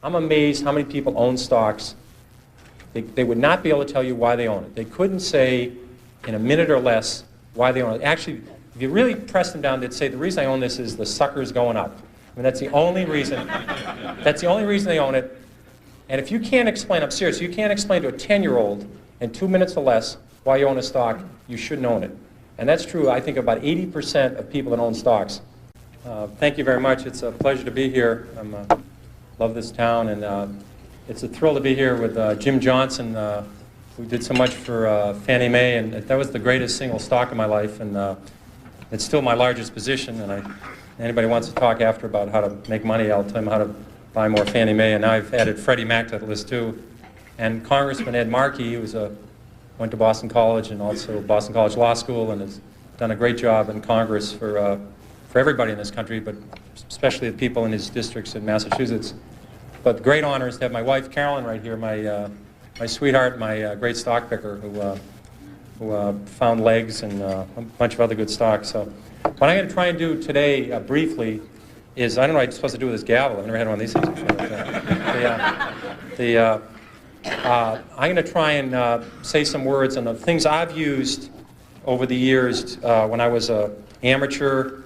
I'm amazed how many people own stocks. They would not be able to tell you why they own it. They couldn't say in a minute or less why they own it. Actually, if you really press them down, they'd say, the reason I own this is the sucker's going up. I mean, that's the only reason. That's the only reason they own it. And if you can't explain, I'm serious, you can't explain to a 10-year-old in 2 minutes or less why you own a stock, you shouldn't own it. And that's true, I think, about 80% of people that own stocks. Thank you very much. It's a pleasure to be here. I love this town, and it's a thrill to be here with Jim Johnson, who did so much for Fannie Mae, and that was the greatest single stock in my life, and it's still my largest position. And anybody wants to talk after about how to make money, I'll tell them how to buy more Fannie Mae. And now I've added Freddie Mac to the list too. And Congressman Ed Markey, who went to Boston College and also Boston College Law School, and has done a great job in Congress for everybody in this country, but especially the people in his districts in Massachusetts. But the great honor is to have my wife Carolyn right here, my sweetheart, my great stock picker, who found legs and a bunch of other good stocks. So what I'm going to try and do today, briefly, is, I don't know what I'm supposed to do with this gavel. I've never had one of these things before. I'm going to try and say some words on the things I've used over the years when I was an amateur,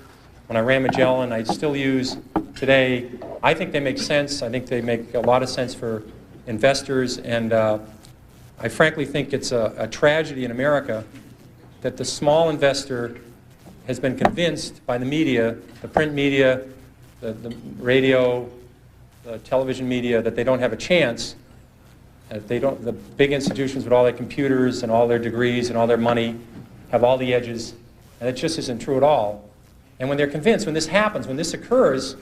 when I ran Magellan. I still use today. I think they make sense. I think they make a lot of sense for investors, and I frankly think it's a tragedy in America that the small investor has been convinced by the media, the print media, the radio, the television media, that they don't have a chance. The big institutions with all their computers and all their degrees and all their money have all the edges, and it just isn't true at all. And when they're convinced, when this happens, when this occurs,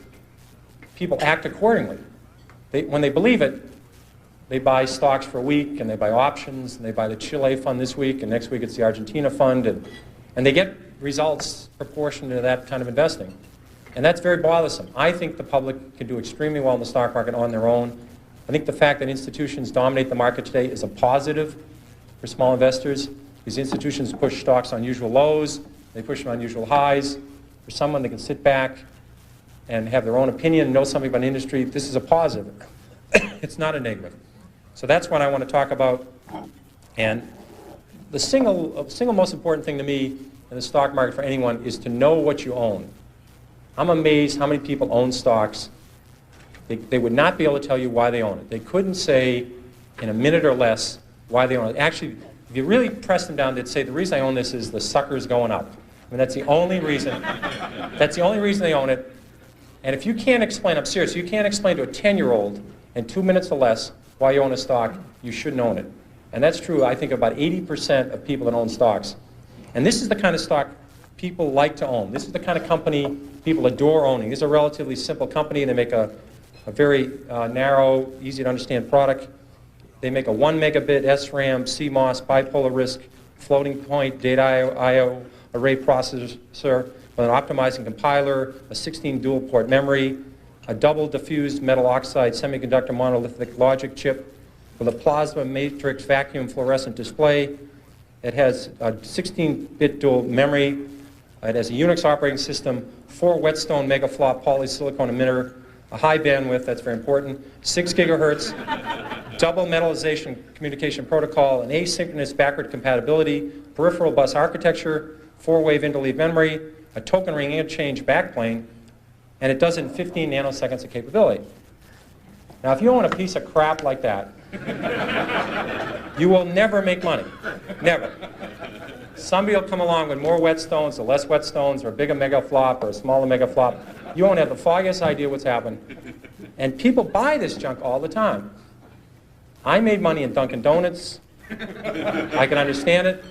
people act accordingly. When they believe it, they buy stocks for a week, and they buy options, and they buy the Chile fund this week, and next week it's the Argentina fund, and they get results proportionate to that kind of investing. And that's very bothersome. I think the public can do extremely well in the stock market on their own. I think the fact that institutions dominate the market today is a positive for small investors. These institutions push stocks on usual lows, they push them on usual highs. For someone that can sit back and have their own opinion, know something about an industry, this is a positive. It's not a negative. So that's what I want to talk about. And the single most important thing to me in the stock market for anyone is to know what you own. I'm amazed how many people own stocks. They would not be able to tell you why they own it. They couldn't say in a minute or less why they own it. Actually, if you really press them down, they'd say, the reason I own this is the sucker's going up. I mean, that's the only reason. That's the only reason they own it. And if you can't explain, I'm serious, you can't explain to a 10-year-old in 2 minutes or less why you own a stock, you shouldn't own it. And that's true, I think, about 80% of people that own stocks. And this is the kind of stock people like to own. This is the kind of company people adore owning. This is a relatively simple company. They make a very narrow, easy to understand product. They make a 1 megabit SRAM, CMOS, bipolar risk, floating point, data I/O array processor with an optimizing compiler, a 16 dual port memory, a double diffused metal oxide semiconductor monolithic logic chip with a plasma matrix vacuum fluorescent display. It has a 16-bit dual memory. It has a Unix operating system, 4 Whetstone megaflop polysilicon emitter, a high bandwidth, that's very important, 6 gigahertz, double metallization communication protocol, an asynchronous backward compatibility, peripheral bus architecture, 4-wave interleave memory, a token ring interchange backplane, and it does it in 15 nanoseconds of capability. Now, if you own a piece of crap like that, you will never make money. Never. Somebody will come along with more whetstones or less whetstones or a bigger megaflop or a smaller megaflop. You won't have the foggiest idea what's happened. And people buy this junk all the time. I made money in Dunkin' Donuts. I can understand it.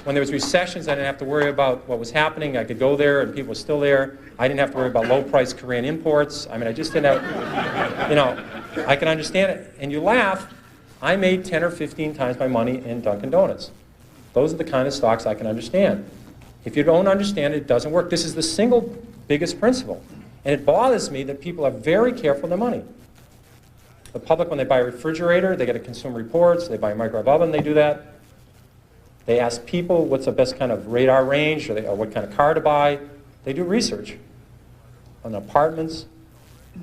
When there was recessions, I didn't have to worry about what was happening. I could go there and people were still there. I didn't have to worry about low-priced Korean imports. I mean, I just didn't have, I can understand it. And you laugh, I made 10 or 15 times my money in Dunkin' Donuts. Those are the kind of stocks I can understand. If you don't understand it, it doesn't work. This is the single biggest principle. And it bothers me that people are very careful with their money. The public, when they buy a refrigerator, they get a Consumer Reports. They buy a microwave oven, they do that. They ask people what's the best kind of radar range or what kind of car to buy. They do research on apartments.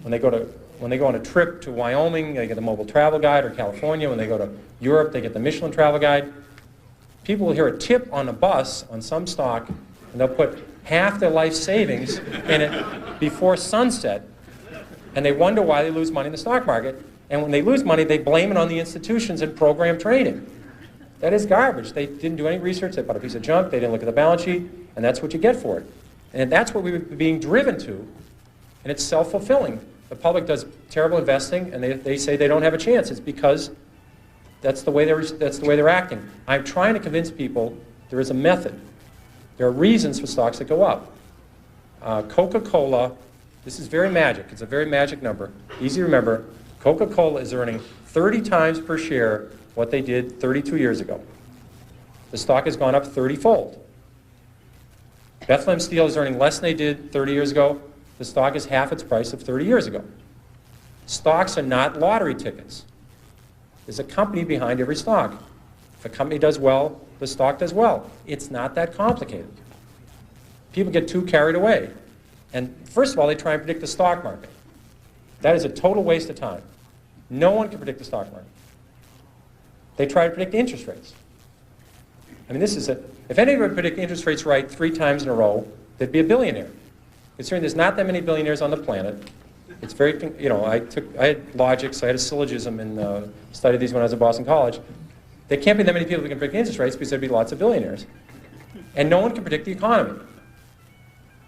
When they go to when they go on a trip to Wyoming, they get the mobile travel guide, or California. When they go to Europe, they get the Michelin travel guide. People will hear a tip on a bus on some stock, and they'll put half their life savings in it before sunset, and they wonder why they lose money in the stock market. And when they lose money, they blame it on the institutions and program trading. That is garbage. They didn't do any research. They bought a piece of junk. They didn't look at the balance sheet, and that's what you get for it. And that's what we were being driven to, and it's self-fulfilling. The public does terrible investing, and they say they don't have a chance. It's because that's the way they're acting. I'm trying to convince people there is a method. There are reasons for stocks that go up. Coca-Cola, this is very magic. It's a very magic number. Easy to remember. Coca-Cola is earning 30 times per share what they did 32 years ago. The stock has gone up 30-fold. Bethlehem Steel is earning less than they did 30 years ago. The stock is half its price of 30 years ago. Stocks are not lottery tickets. There's a company behind every stock. If a company does well, the stock does well. It's not that complicated. People get too carried away. And first of all, they try and predict the stock market. That is a total waste of time. No one can predict the stock market. They try to predict interest rates. I mean, if anybody would predict interest rates right 3 times in a row, they'd be a billionaire. Considering there's not that many billionaires on the planet, it's very, I had logics, I had a syllogism and studied these when I was at Boston College. There can't be that many people who can predict interest rates because there'd be lots of billionaires. And no one can predict the economy.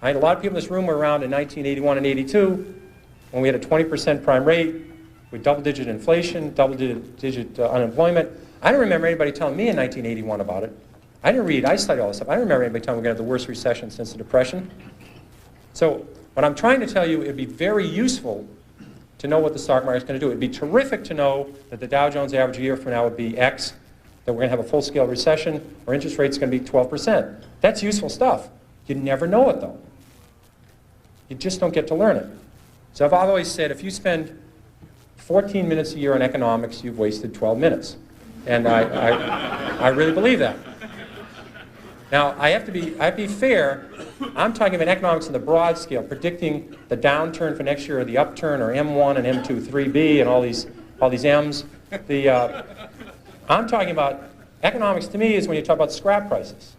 I had a lot of people in this room were around in 1981 and 82 when we had a 20% prime rate with double-digit inflation, double-digit unemployment. I don't remember anybody telling me in 1981 about it. I didn't read, I studied all this stuff. I don't remember anybody telling me we're going to have the worst recession since the Depression. So what I'm trying to tell you, it'd be very useful to know what the stock market is going to do. It'd be terrific to know that the Dow Jones average a year from now would be X, that we're going to have a full-scale recession, or interest rate's going to be 12%. That's useful stuff. You never know it, though. You just don't get to learn it. So I've always said, if you spend 14 minutes a year on economics, you've wasted 12 minutes. And I really believe that. Now, I have to be fair. I'm talking about economics in the broad scale, predicting the downturn for next year, or the upturn, or M1 and M2, 3B, and all these M's. I'm talking about economics. To me, is when you talk about scrap prices.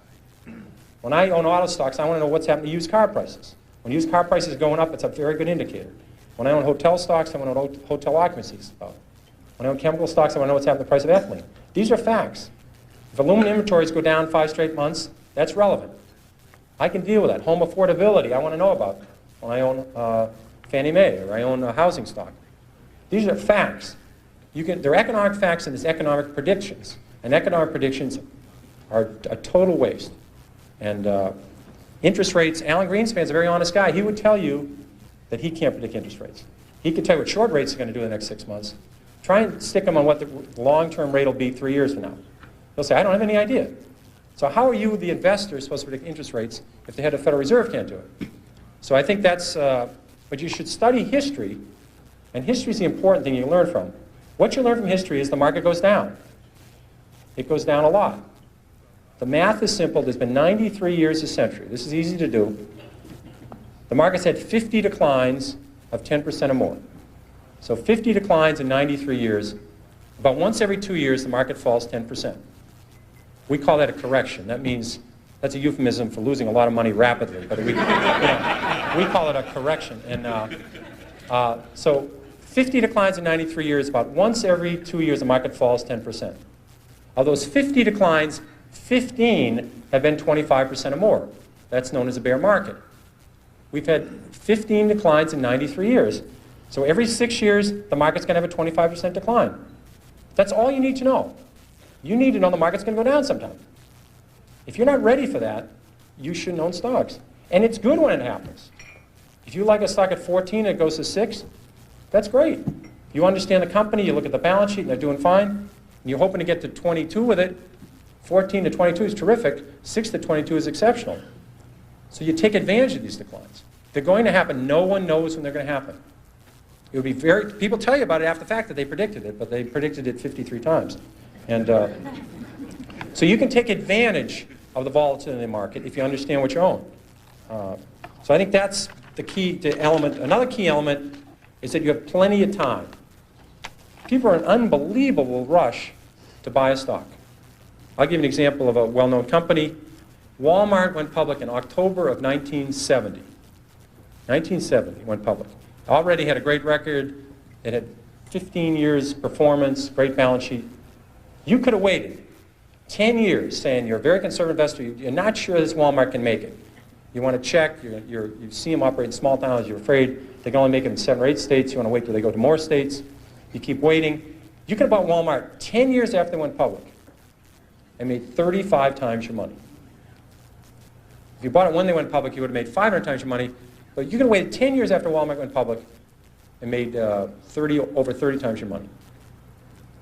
When I own auto stocks, I want to know what's happening to used car prices. When used car prices are going up, it's a very good indicator. When I own hotel stocks, I want to know what hotel occupancy is about. When I own chemical stocks, I want to know what's happening to the price of ethylene. These are facts. If aluminum inventories go down 5 straight months, that's relevant. I can deal with that. Home affordability, I want to know about when I own Fannie Mae or I own a housing stock. These are facts. There are economic facts and there's economic predictions. And economic predictions are a total waste. And interest rates, Alan Greenspan's a very honest guy. He would tell you that he can't predict interest rates. He could tell you what short rates are going to do in the next 6 months. Try and stick him on what the long-term rate will be 3 years from now. He'll say, I don't have any idea. So how are you, the investor, supposed to predict interest rates if the head of the Federal Reserve can't do it? So I think that's, but you should study history, and history is the important thing you learn from. What you learn from history is the market goes down. It goes down a lot. The math is simple. There's been 93 years a century. This is easy to do. The market's had 50 declines of 10% or more. So 50 declines in 93 years. About once every 2 years, the market falls 10%. We call that a correction. That means, that's a euphemism for losing a lot of money rapidly. But we call it a correction. And so 50 declines in 93 years, about once every 2 years, the market falls 10%. Of those 50 declines, 15 have been 25% or more. That's known as a bear market. We've had 15 declines in 93 years. So every 6 years, the market's going to have a 25% decline. That's all you need to know. You need to know the market's going to go down sometime. If you're not ready for that, you shouldn't own stocks. And it's good when it happens. If you like a stock at 14 and it goes to 6, that's great. You understand the company, you look at the balance sheet and they're doing fine, and you're hoping to get to 22 with it. 14 to 22 is terrific. 6 to 22 is exceptional. So you take advantage of these declines. They're going to happen. No one knows when they're going to happen. It would be people tell you about it after the fact that they predicted it, but they predicted it 53 times. And so you can take advantage of the volatility in the market if you understand what you own. So I think that's the key to element. Another key element is that you have plenty of time. People are in an unbelievable rush to buy a stock. I'll give you an example of a well-known company. Walmart went public in October of 1970. 1970 went public. Already had a great record. It had 15 years performance, great balance sheet. You could have waited 10 years saying you're a very conservative investor, you're not sure this Walmart can make it. You want to check, you see them operate in small towns, you're afraid they can only make it in 7 or 8 states, you want to wait till they go to more states. You keep waiting. You could have bought Walmart 10 years after they went public and made 35 times your money. If you bought it when they went public, you would have made 500 times your money, but you could have waited 10 years after Walmart went public and made over 30 times your money.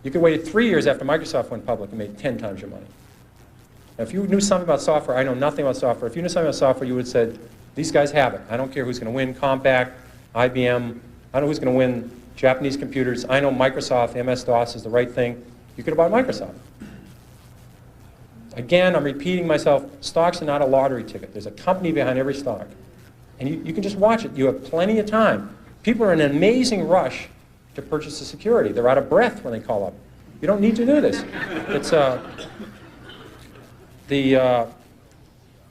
You could have waited 3 years after Microsoft went public and made 10 times your money. Now, if you knew something about software, I know nothing about software. If you knew something about software, you would have said, these guys have it. I don't care who's going to win, Compaq, IBM. I don't know who's going to win Japanese computers. I know Microsoft, MS-DOS is the right thing. You could have bought Microsoft. Again, I'm repeating myself, stocks are not a lottery ticket. There's a company behind every stock. And you can just watch it. You have plenty of time. People are in an amazing rush to purchase a security. They're out of breath when they call up. You don't need to do this. It's,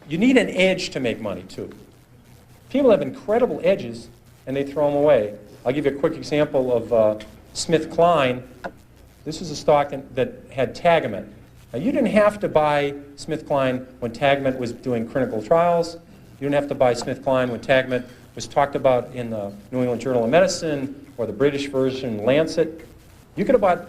you need an edge to make money, too. People have incredible edges, and they throw them away. I'll give you a quick example of SmithKline. This was a stock that had Tagamet. Now, you didn't have to buy SmithKline when Tagamet was doing clinical trials. You didn't have to buy SmithKline when Tagamet was talked about in the New England Journal of Medicine or the British version, Lancet. You could have bought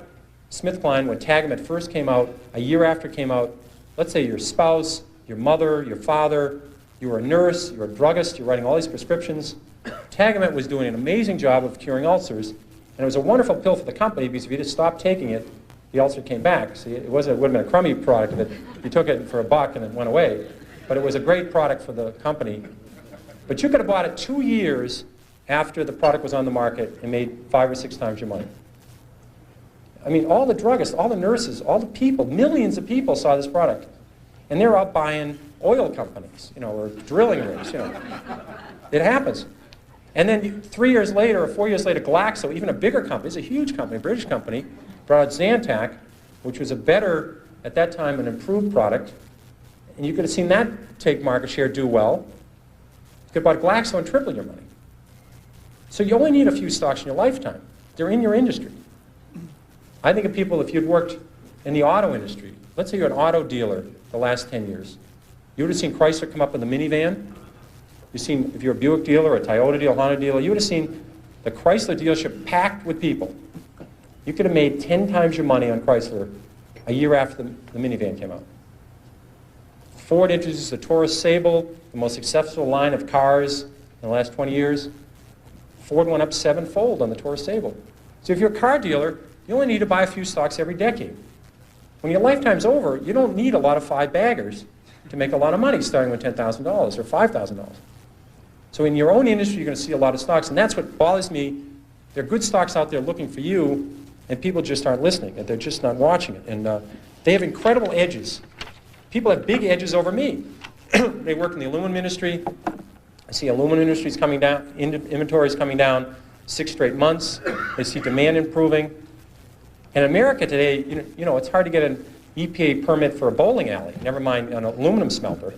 SmithKline when Tagamet first came out, a year after it came out. Let's say your spouse, your mother, your father, you were a nurse, you were a druggist, you're writing all these prescriptions. Tagamet was doing an amazing job of curing ulcers, and it was a wonderful pill for the company because if you just stopped taking it, the ulcer came back. See, it would have been a crummy product if you took it for $1 and it went away, but it was a great product for the company. But you could have bought it 2 years after the product was on the market and made 5 or 6 times your money. I mean, all the druggists, all the nurses, all the people, millions of people saw this product. And they're out buying oil companies, or drilling rigs, It happens. And then 3 years later or 4 years later, Glaxo, even a bigger company, it's a huge company, a British company, brought out Zantac, which was a better, at that time, an improved product. And you could have seen that take market share, do well. You could have bought Glaxo and triple your money. So you only need a few stocks in your lifetime. They're in your industry. I think of people, if you'd worked in the auto industry, let's say you're an auto dealer the last 10 years, you would have seen Chrysler come up with a minivan. You've seen, if you're a Buick dealer, a Toyota dealer, Honda dealer, you would have seen the Chrysler dealership packed with people. You could have made 10 times your money on Chrysler a year after the minivan came out. Ford introduced the Taurus Sable, the most successful line of cars in the last 20 years. Ford went up 7-fold on the Taurus Sable. So if you're a car dealer, you only need to buy a few stocks every decade. When your lifetime's over, you don't need a lot of 5-baggers to make a lot of money starting with $10,000 or $5,000. So in your own industry, you're going to see a lot of stocks, and that's what bothers me. There are good stocks out there looking for you, and people just aren't listening, and they're just not watching it. And they have incredible edges. People have big edges over me. They work in the aluminum industry. I see aluminum industries coming down, inventories coming down 6 straight months. They see demand improving. In America today, it's hard to get an EPA permit for a bowling alley, never mind an aluminum smelter.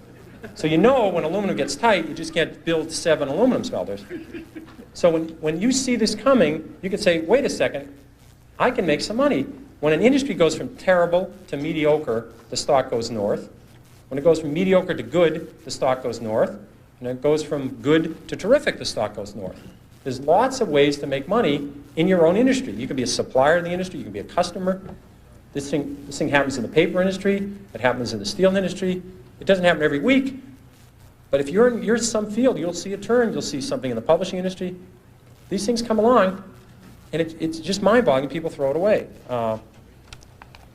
So when aluminum gets tight, you just can't build 7 aluminum smelters. So when you see this coming, you can say, wait a second, I can make some money. When an industry goes from terrible to mediocre, the stock goes north. When it goes from mediocre to good, the stock goes north. And it goes from good to terrific, the stock goes north. There's lots of ways to make money in your own industry. You can be a supplier in the industry, you can be a customer. This thing happens in the paper industry, it happens in the steel industry. It doesn't happen every week, but if you're in some field, you'll see a turn, you'll see something in the publishing industry. These things come along, and it's just mind-boggling, people throw it away.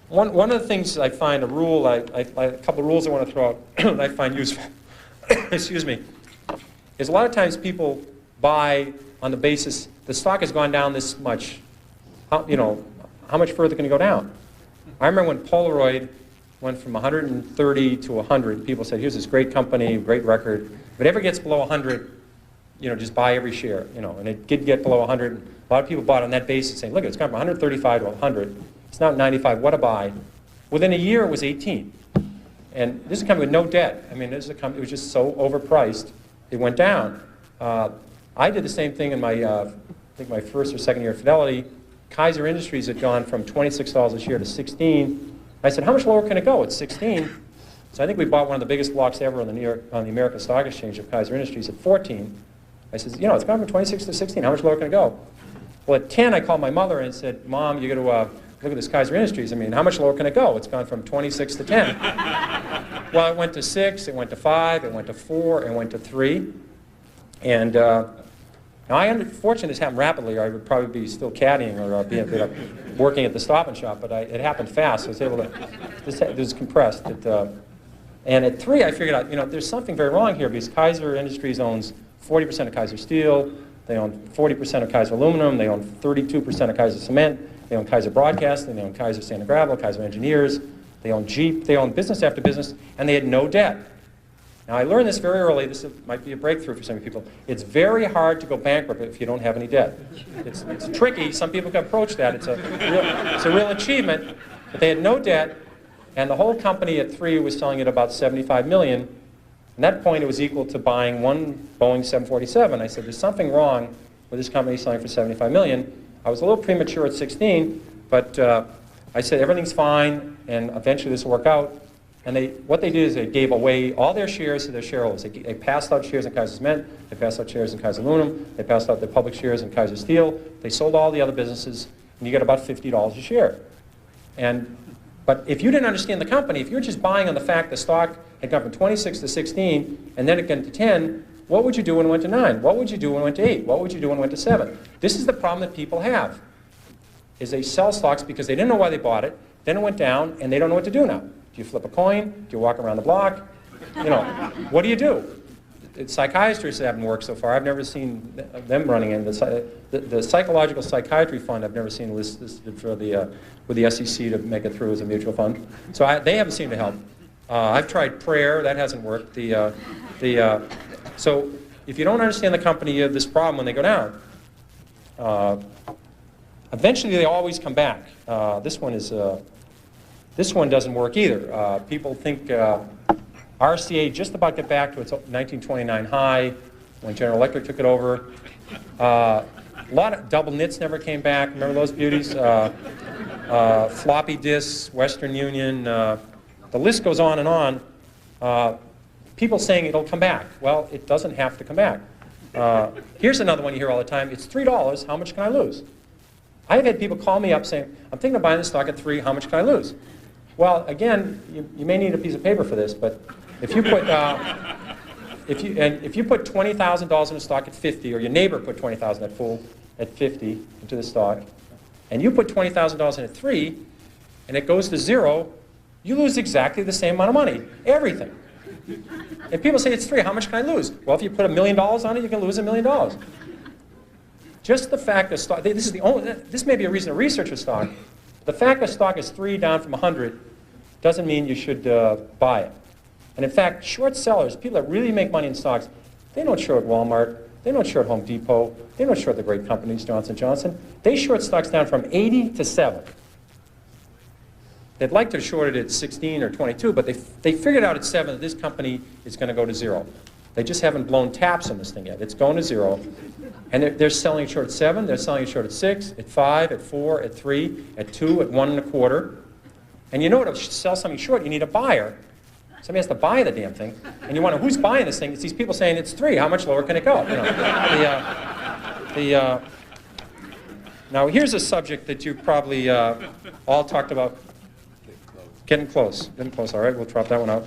One of the things I find a rule, a couple of rules I want to throw out that I find useful, excuse me, is a lot of times people buy on the basis the stock has gone down this much. How much further can it go down? I remember when Polaroid went from 130 to 100, people said, here's this great company, great record. If it ever gets below 100, just buy every share, and it did get below 100. A lot of people bought on that basis saying, look, it's gone from 135 to 100. It's now 95, what a buy. Within a year, it was 18. And this is a company with no debt. I mean, this is a company, it was just so overpriced, it went down. I did the same thing in my, I think my first or second year at Fidelity. Kaiser Industries had gone from $26 a share to 16. I said, how much lower can it go? It's 16. So I think we bought one of the biggest blocks ever on the American Stock Exchange of Kaiser Industries at 14. I said, it's gone from 26 to 16. How much lower can it go? Well, at 10, I called my mother and said, Mom, you got to look at this Kaiser Industries. I mean, how much lower can it go? It's gone from 26 to 10. Well, it went to 6, it went to 5, it went to 4, it went to 3. And now, unfortunately, this happened rapidly, or I would probably be still caddying or working at the Stop and Shop, but it happened fast. So I was able to, it was compressed. And at 3, I figured out, there's something very wrong here because Kaiser Industries owns 40% of Kaiser Steel, they own 40% of Kaiser Aluminum, they own 32% of Kaiser Cement, they own Kaiser Broadcasting, they own Kaiser Sand and Gravel, Kaiser Engineers, they own Jeep, they own business after business, and they had no debt. Now, I learned this very early. This might be a breakthrough for some people. It's very hard to go bankrupt if you don't have any debt. It's tricky. Some people can approach that. It's a real achievement. But they had no debt, and the whole company at 3 was selling at about $75 million. At that point, it was equal to buying one Boeing 747. I said, there's something wrong with this company selling for $75 million. I was a little premature at 16, but I said, everything's fine, and eventually this will work out. And what they did is they gave away all their shares to their shareholders. They passed out shares in Kaiser Cement, they passed out shares in Kaiser Aluminum, they passed out their public shares in Kaiser Steel, they sold all the other businesses, and you get about $50 a share. But if you didn't understand the company, if you're just buying on the fact the stock had gone from 26 to 16, and then it went to 10, what would you do when it went to 9? What would you do when it went to 8? What would you do when it went to 7? This is the problem that people have, is they sell stocks because they didn't know why they bought it, then it went down, and they don't know what to do now. Do you flip a coin? Do you walk around the block? What do you do? Psychiatrists haven't worked so far. I've never seen them running in. The Psychological Psychiatry Fund, I've never seen listed for with the SEC to make it through as a mutual fund. So they haven't seemed to help. I've tried prayer. That hasn't worked. So if you don't understand the company, you have this problem when they go down. Eventually, they always come back. This one doesn't work either. People think RCA just about got back to its 1929 high when General Electric took it over. A lot of double knits never came back. Remember those beauties? Floppy disks, Western Union. The list goes on and on. People saying it'll come back. Well, it doesn't have to come back. Here's another one you hear all the time. It's $3. How much can I lose? I've had people call me up saying, I'm thinking of buying this stock at 3. How much can I lose? Well, again, you may need a piece of paper for this, but if you put if you put $20,000 in a stock at 50, or your neighbor put $20,000 at 50 into the stock, and you put $20,000 in at 3, and it goes to 0, you lose exactly the same amount of money, everything. And people say it's 3. How much can I lose? Well, if you put $1 million on it, you can lose $1 million. Just the fact that stock, this may be a reason to research a stock. The fact that stock is 3 down from 100 doesn't mean you should buy it. And in fact, short sellers, people that really make money in stocks, they don't short Walmart, they don't short Home Depot, they don't short the great companies, Johnson & Johnson. They short stocks down from 80 to 7. They'd like to short it at 16 or 22, but they figured out at 7 that this company is going to go to 0. They just haven't blown taps on this thing yet. It's going to 0. And they're selling it short at 7, they're selling it short at 6, at 5, at 4, at 3, at 2, at 1 1/4. And you know to sell something short, you need a buyer. Somebody has to buy the damn thing. And you wonder, who's buying this thing? It's these people saying it's 3. How much lower can it go? Now, here's a subject that you probably all talked about. Getting close. Getting close. All right, we'll drop that one out.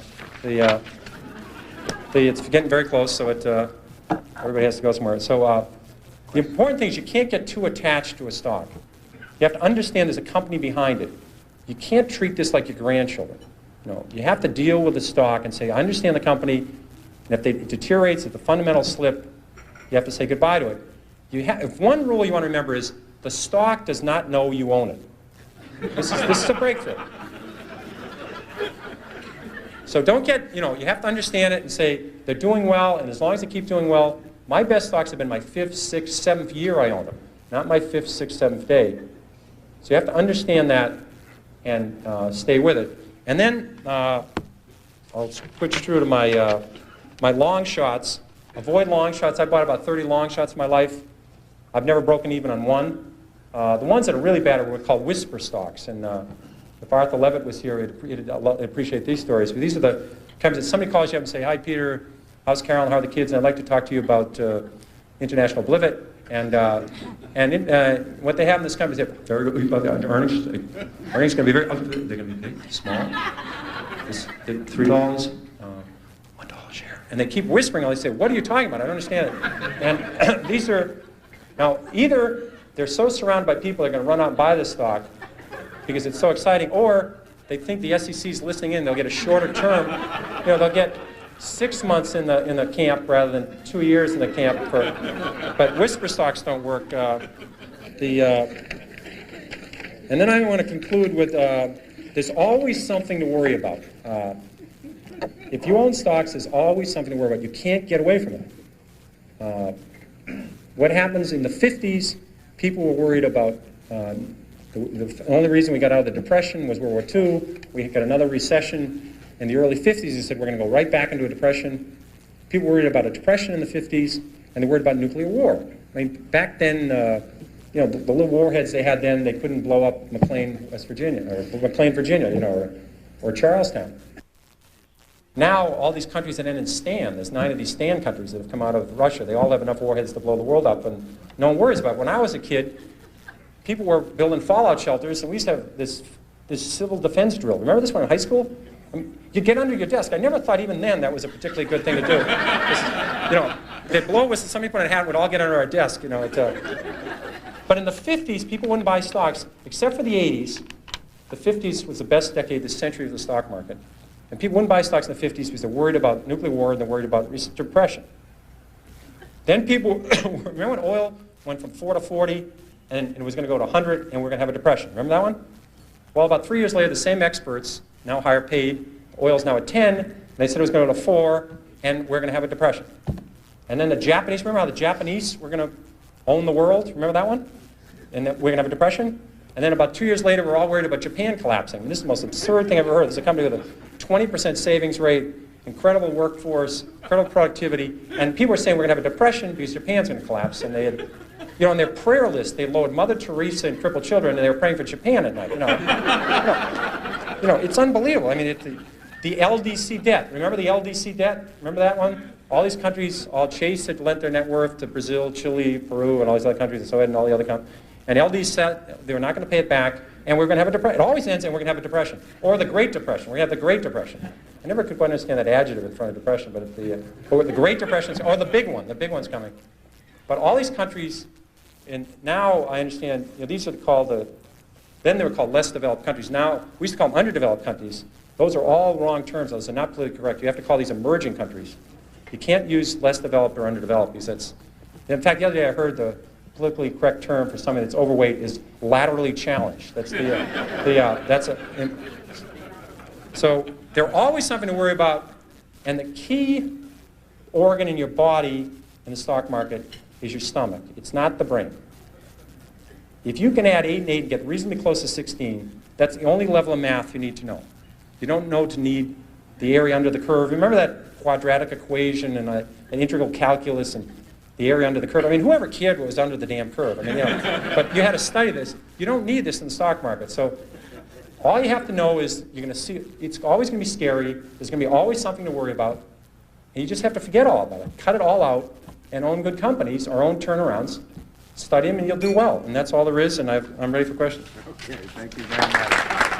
It's getting very close, so everybody has to go somewhere. So the important thing is you can't get too attached to a stock. You have to understand there's a company behind it. You can't treat this like your grandchildren. You have to deal with the stock and say, I understand the company, and if it deteriorates, if the fundamentals slip, you have to say goodbye to it. If one rule you want to remember is the stock does not know you own it. This is a breakthrough. So don't get, you have to understand it and say they're doing well, and as long as they keep doing well, my best stocks have been my 5th, 6th, 7th year I own them, not my 5th, 6th, 7th day. So you have to understand that and stay with it. And then I'll switch through to my, my long shots. Avoid long shots. I bought about 30 long shots in my life. I've never broken even on one. The ones that are really bad are what we call whisper stocks. And if Arthur Levitt was here, he'd appreciate these stories. But these are the times that somebody calls you up and say, "Hi, Peter. How's Carolyn? How are the kids? And I'd like to talk to you about International Blivet." And what they have in this company is very good about the earnings. Earnings going to be very, they're going to be big, small. $3, $1 share. And they keep whispering. They say, "What are you talking about? I don't understand it." And these are, now either they're so surrounded by people they're going to run out and buy this stock because it's so exciting, or they think the SEC's listening in. They'll get a shorter term. You know, they'll get 6 months in the camp rather than 2 years in the camp. But whisper stocks don't work. And then I want to conclude with there's always something to worry about. If you own stocks, there's always something to worry about. You can't get away from it. What happens in the 50s, people were worried about the only reason we got out of the Depression was World War II. We got another recession in the early 50s. They said we're going to go right back into a depression. People were worried about a depression in the 50s, and they worried about nuclear war. I mean, back then, you know, the little warheads they had then, they couldn't blow up McLean, West Virginia, or McLean, Virginia, you know, or Charlestown. Now, all these countries that end in STAN, there's 9 of these STAN countries that have come out of Russia. They all have enough warheads to blow the world up, and no one worries about it. When I was a kid, people were building fallout shelters, and we used to have this civil defense drill. Remember this one in high school? You'd get under your desk. I never thought even then that was a particularly good thing to do. You know, they'd blow a whistle, somebody put on a hat, we'd all get under our desk, you know. But in the 50s, people wouldn't buy stocks, except for the 80s. The 50s was the best decade, the century of the stock market. And people wouldn't buy stocks in the 50s because they're worried about nuclear war and they're worried about recent depression. Then people, remember when oil went from 4 to 40 and it was going to go to 100 and we're going to have a depression? Remember that one? Well, about 3 years later, the same experts, now higher paid, oil's now at 10, and they said it was going to go to 4 and we're going to have a depression. And then the Japanese, remember how the Japanese were going to own the world? Remember that one? And that we're going to have a depression? And then about 2 years later, we're all worried about Japan collapsing. And this is the most absurd thing I've ever heard. There's a company with a 20% savings rate, incredible workforce, incredible productivity, and people were saying we're going to have a depression because Japan's going to collapse. And they had, you know, on their prayer list, they lowered Mother Teresa and crippled children, and they were praying for Japan at night. You know, it's unbelievable. I mean, the LDC debt. Remember the LDC debt? Remember that one? All these countries, all Chase had lent their net worth to Brazil, Chile, Peru, and all these other countries, and so and all the other countries. And LD said they were not going to pay it back, and we're going to have a depression. It always ends and we're going to have a depression. Or the Great Depression. We're going to have the Great Depression. I never could quite understand that adjective in front of depression, but the Great Depression, or the big one. The big one's coming. But all these countries, and now I understand, you know, these are called then they were called less developed countries. Now, we used to call them underdeveloped countries. Those are all wrong terms. Those are not politically correct. You have to call these emerging countries. You can't use less developed or underdeveloped because that's, in fact, the other day I heard the politically correct term for somebody that's overweight is laterally challenged. That's so there's always something to worry about, and the key organ in your body in the stock market is your stomach. It's not the brain. If you can add 8 and 8 and get reasonably close to 16, that's the only level of math you need to know. You don't know to need the area under the curve. Remember that quadratic equation and an integral calculus and the area under the curve. I mean, whoever cared what was under the damn curve? I mean, you know, but you had to study this. You don't need this in the stock market. So all you have to know is you're going to see, it's always going to be scary. There's going to be always something to worry about. And you just have to forget all about it. Cut it all out and own good companies or own turnarounds. Study them and you'll do well. And that's all there is. And I'm ready for questions. Okay, thank you very much.